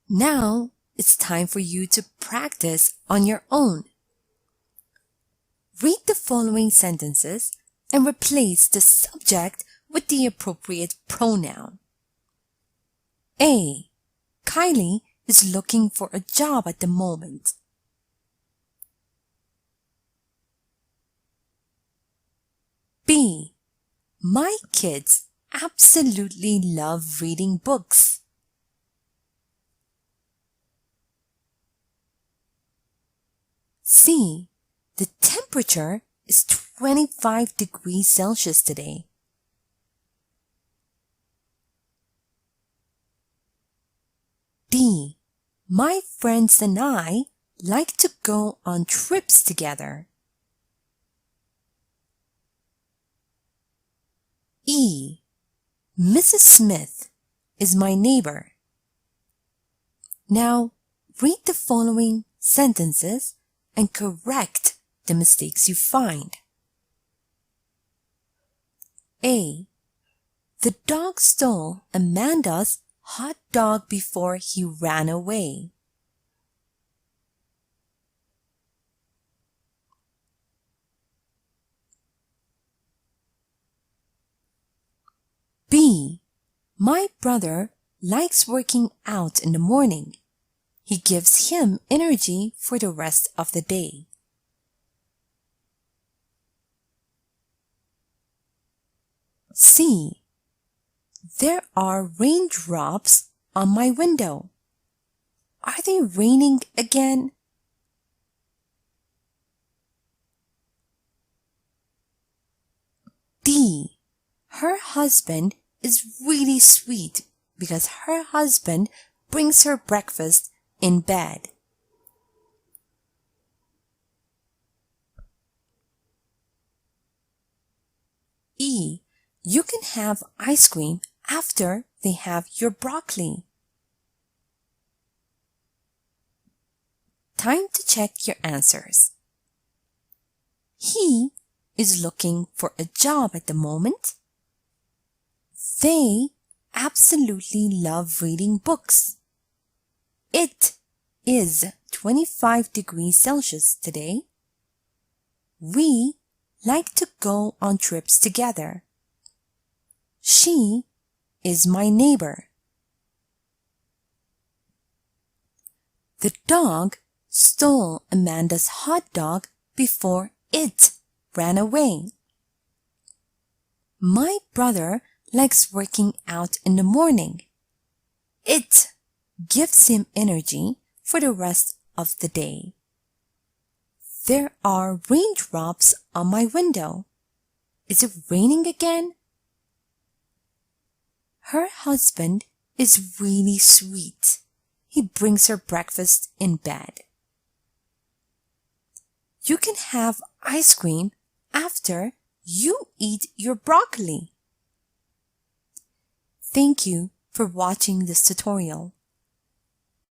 Now it's time for you to practice on your own. Read the following sentences and replace the subject with the appropriate pronoun. A. Kylie is looking for a job at the moment. B. My kids absolutely love reading books. C. The temperature is 25 degrees Celsius today. D. My friends and I like to go on trips together. E. Mrs. Smith is my neighbor. Now, read the following sentences and correct the mistakes you find. A. The dog stole Amanda's hot dog before he ran away. B. My brother likes working out in the morning. He gives him energy for the rest of the day. C. There are raindrops on my window. Are they raining again? D. Her husband is really sweet because her husband brings her breakfast in bed. E. You can have ice cream after they have your broccoli. Time to check your answers. He is looking for a job at the moment. They absolutely love reading books. It is 25 degrees Celsius today. We like to go on trips together. She is my neighbor. The dog stole Amanda's hot dog before it ran away. My brother likes working out in the morning. It gives him energy for the rest of the day. There are raindrops on my window. Is it raining again? Her husband is really sweet. He brings her breakfast in bed. You can have ice cream after you eat your broccoli. Thank you for watching this tutorial.